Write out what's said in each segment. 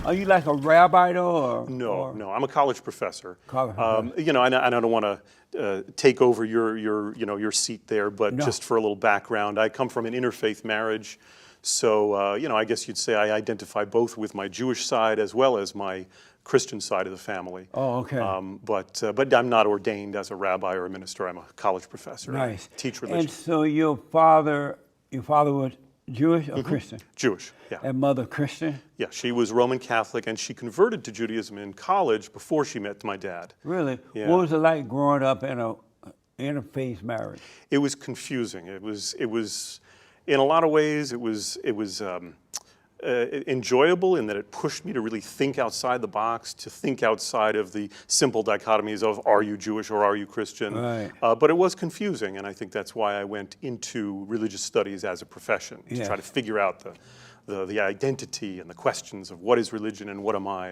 Are you like a rabbi though? No, I'm a college professor. College professor. You know, and I don't want to take over your seat there, but just for a little background, I come from an interfaith marriage. So, you know, I guess you'd say I identify both with my Jewish side as well as my Christian side of the family. Oh, okay. But I'm not ordained as a rabbi or a minister. I'm a college professor. Nice. I teach religion. And so your father was Jewish or Christian? Jewish, yeah. And mother Christian? Yeah, she was Roman Catholic, and she converted to Judaism in college before she met my dad. Really? Yeah. What was it like growing up in a interfaith marriage? It was confusing. It was in a lot of ways, it was enjoyable in that it pushed me to really think outside the box, to think outside of the simple dichotomies of are you Jewish or are you Christian? Right. But it was confusing, and I think that's why I went into religious studies as a profession, to try to figure out the identity and the questions of what is religion and what am I,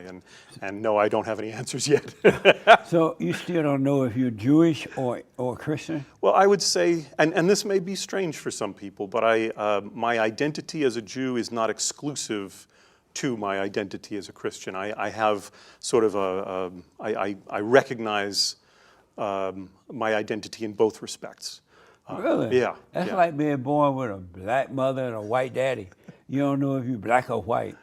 and no, I don't have any answers yet. So you still don't know if you're Jewish or Christian? Well, I would say, and this may be strange for some people, but my identity as a Jew is not exclusive to my identity as a Christian. I have sort of I recognize my identity in both respects. Really? Yeah. That's like being born with a black mother and a white daddy. You don't know if you're black or white.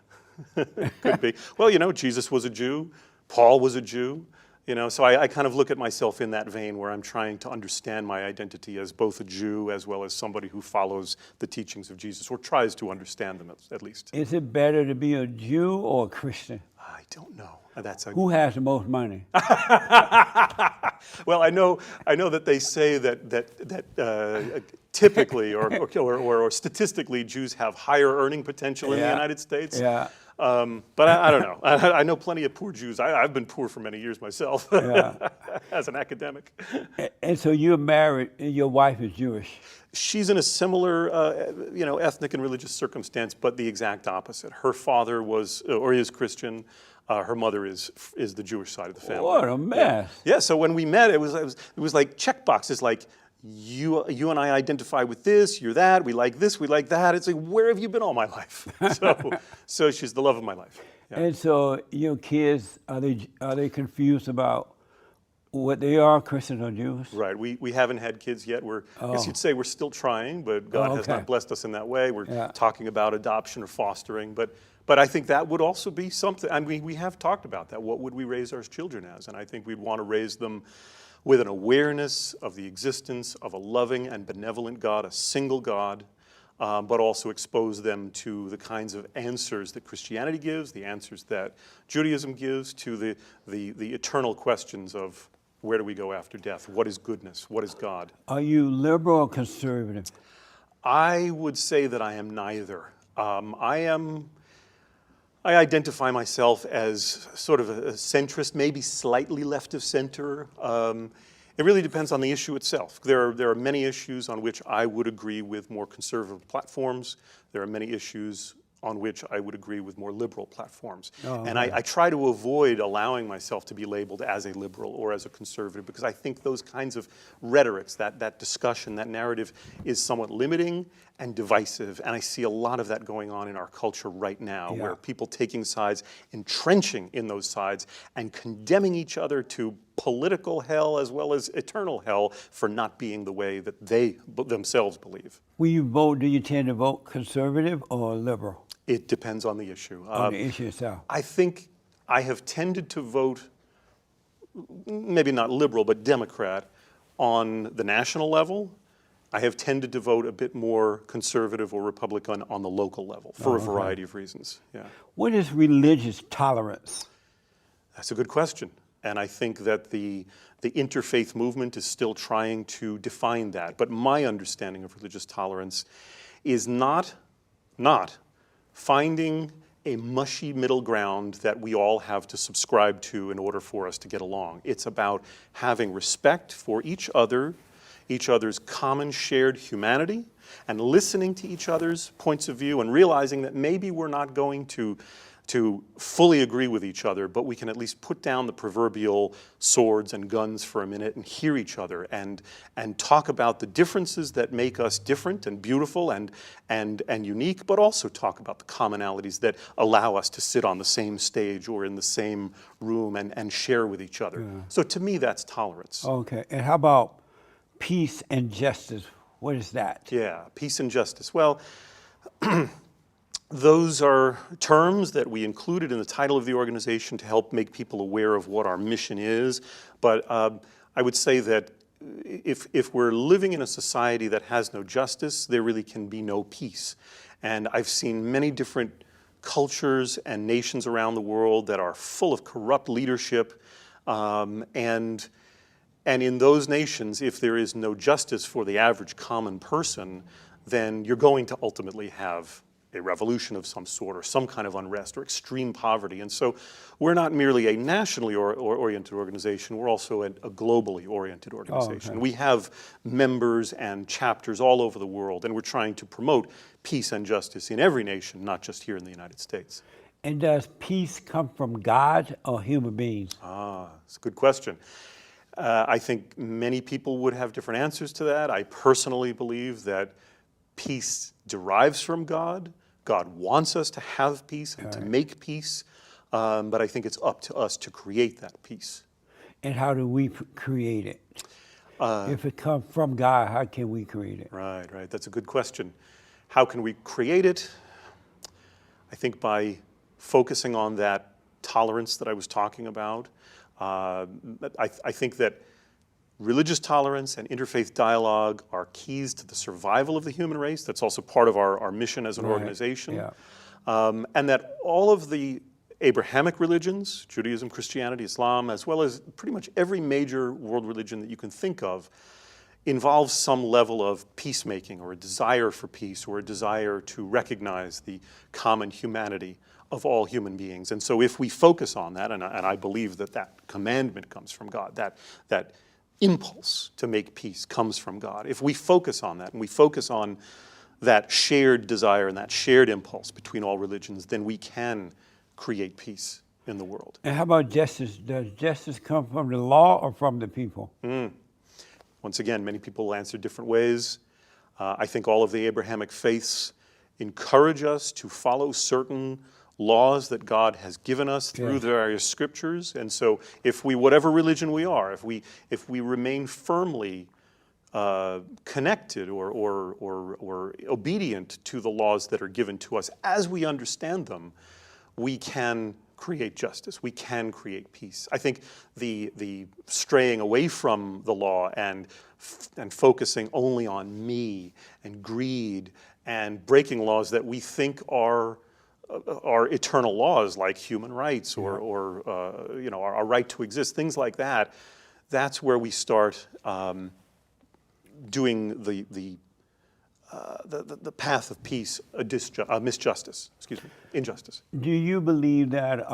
Could be. Well, you know, Jesus was a Jew. Paul was a Jew. You know, so I kind of look at myself in that vein where I'm trying to understand my identity as both a Jew as well as somebody who follows the teachings of Jesus, or tries to understand them at least. Is it better to be a Jew or a Christian? I don't know. Who has the most money? Well, I know that they say that typically or statistically Jews have higher earning potential in the United States. Yeah. But I don't know. I know plenty of poor Jews. I've been poor for many years myself as an academic. And so you're married and your wife is Jewish. She's in a similar, ethnic and religious circumstance, but the exact opposite. Her father was or is Christian. Her mother is the Jewish side of the family. What a mess! Yeah. So when we met, it was like check boxes, like you and I identify with this, you're that, we like this, we like that. It's like, where have you been all my life? So she's the love of my life. Yeah. And so your kids, are they confused about what they are, Christians or Jews? Right. We haven't had kids yet. I guess you'd say we're still trying, but God has not blessed us in that way. We're talking about adoption or fostering, but I think that would also be something. I mean, we have talked about that. What would we raise our children as? And I think we'd want to raise them with an awareness of the existence of a loving and benevolent God, a single God, but also expose them to the kinds of answers that Christianity gives, the answers that Judaism gives, to the eternal questions of where do we go after death? What is goodness? What is God? Are you liberal or conservative? I would say that I am neither. I identify myself as sort of a centrist, maybe slightly left of center. It really depends on the issue itself. There are many issues on which I would agree with more conservative platforms. There are many issues on which I would agree with more liberal platforms. And I try to avoid allowing myself to be labeled as a liberal or as a conservative, because I think those kinds of rhetorics, that discussion, that narrative is somewhat limiting and divisive. And I see a lot of that going on in our culture right now, where people taking sides, entrenching in those sides, and condemning each other to political hell as well as eternal hell for not being the way that they themselves believe. When you vote, do you tend to vote conservative or liberal? It depends on the issue. On the issue itself. I think I have tended to vote, maybe not liberal, but Democrat on the national level. I have tended to vote a bit more conservative or Republican on the local level for a variety of reasons. Yeah. What is religious tolerance? That's a good question. And I think that the interfaith movement is still trying to define that. But my understanding of religious tolerance is not finding a mushy middle ground that we all have to subscribe to in order for us to get along. It's about having respect for each other's common shared humanity, and listening to each other's points of view and realizing that maybe we're not going to to fully agree with each other, but we can at least put down the proverbial swords and guns for a minute and hear each other and talk about the differences that make us different and beautiful and unique, but also talk about the commonalities that allow us to sit on the same stage or in the same room and share with each other. Yeah. So to me, that's tolerance. Okay. And how about peace and justice? What is that? Yeah, peace and justice. Well, those are terms that we included in the title of the organization to help make people aware of what our mission is. But I would say that if we're living in a society that has no justice, there really can be no peace. And I've seen many different cultures and nations around the world that are full of corrupt leadership. And in those nations, if there is no justice for the average common person, then you're going to ultimately have a revolution of some sort or some kind of unrest or extreme poverty. And so we're not merely a nationally oriented organization, we're also a globally oriented organization. Oh, okay. We have members and chapters all over the world, and we're trying to promote peace and justice in every nation, not just here in the United States. And does peace come from God or human beings? It's a good question. I think many people would have different answers to that. I personally believe that peace derives from God. God wants us to have peace and to make peace, but I think it's up to us to create that peace. And how do we create it? If it comes from God, how can we create it? Right. That's a good question. How can we create it? I think by focusing on that tolerance that I was talking about. I think that religious tolerance and interfaith dialogue are keys to the survival of the human race. That's also part of our mission as an organization. Yeah. And that all of the Abrahamic religions, Judaism, Christianity, Islam, as well as pretty much every major world religion that you can think of, involves some level of peacemaking or a desire for peace or a desire to recognize the common humanity of all human beings. And so if we focus on that, and I believe that that commandment comes from God, that impulse to make peace comes from God. If we focus on that and we focus on that shared desire and that shared impulse between all religions, then we can create peace in the world. And how about justice? Does justice come from the law or from the people? Once again, many people will answer different ways. I think all of the Abrahamic faiths encourage us to follow certain laws that God has given us through the various scriptures. And so if we, whatever religion we are, if we remain firmly connected or obedient to the laws that are given to us as we understand them, we can create justice, we can create peace. I think the straying away from the law and focusing only on me and greed and breaking laws that we think are eternal laws like human rights or our right to exist, things like that, that's where we start doing the path of peace, injustice. Do you believe that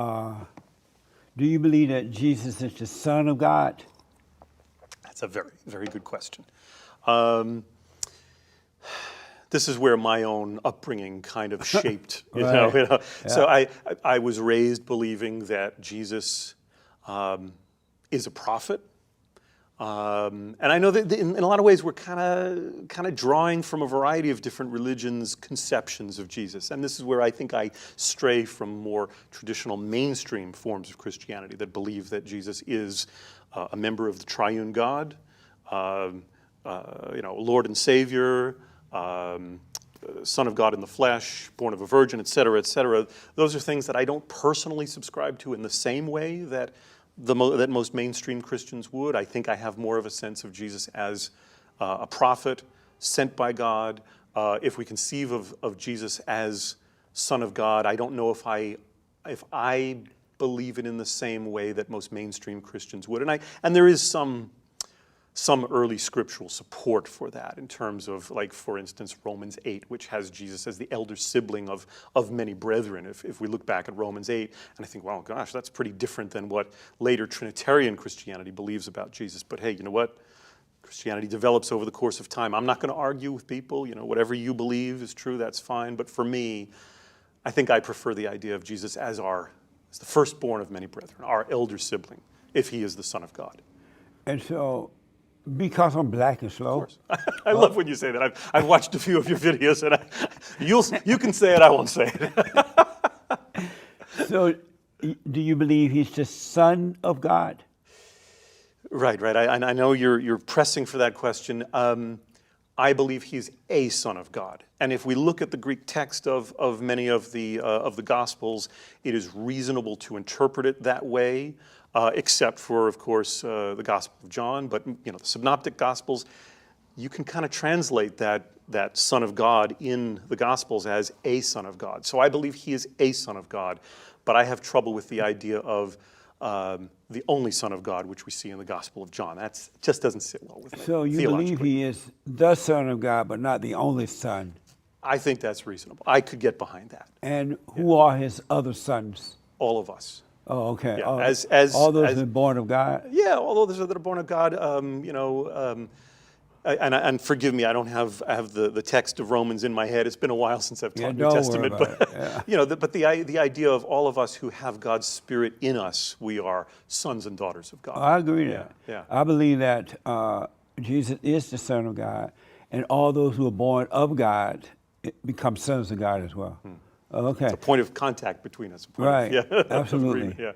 Jesus is the Son of God? That's a very, very good question. This is where my own upbringing kind of shaped, you know. Yeah. So I was raised believing that Jesus is a prophet. And I know that in a lot of ways we're kind of drawing from a variety of different religions' conceptions of Jesus. And this is where I think I stray from more traditional mainstream forms of Christianity that believe that Jesus is a member of the triune God, Lord and Savior, Son of God in the flesh, born of a virgin, et cetera, et cetera. Those are things that I don't personally subscribe to in the same way that that most mainstream Christians would. I think I have more of a sense of Jesus as a prophet sent by God. If we conceive of Jesus as Son of God, I don't know if I believe it in the same way that most mainstream Christians would. And there is some early scriptural support for that in terms of, like, for instance, Romans 8, which has Jesus as the elder sibling of many brethren. If we look back at Romans 8, and I think, well, gosh, that's pretty different than what later Trinitarian Christianity believes about Jesus. But hey, you know what? Christianity develops over the course of time. I'm not going to argue with people. You know, whatever you believe is true, that's fine. But for me, I think I prefer the idea of Jesus as the firstborn of many brethren, our elder sibling, if he is the Son of God. And so, because I'm black and slow, Of course. I love when you say that. I've watched a few of your videos, and you can say it, I won't say it. so do you believe he's the Son of God? Right. I know you're pressing for that question. I believe he's a Son of God, and if we look at the Greek text of many of the Gospels, it is reasonable to interpret it that way, except for, of course, the Gospel of John. But the Synoptic Gospels, you can kind of translate that Son of God in the Gospels as a Son of God. So I believe he is a Son of God, but I have trouble with the idea of the only Son of God, which we see in the Gospel of John. That just doesn't sit well with me. So you believe he is the Son of God, but not the only Son? I think that's reasonable. I could get behind that. And who are his other sons? All of us. Oh, okay. Yeah, all those that are born of God? Yeah, all those that are born of God. And forgive me, I have the text of Romans in my head. It's been a while since I've taught New Testament, but but the idea of all of us who have God's Spirit in us, we are sons and daughters of God. I agree with that. Yeah. I believe that Jesus is the Son of God, and all those who are born of God become sons of God as well. Okay. It's a point of contact between us. Right. Absolutely. Yeah.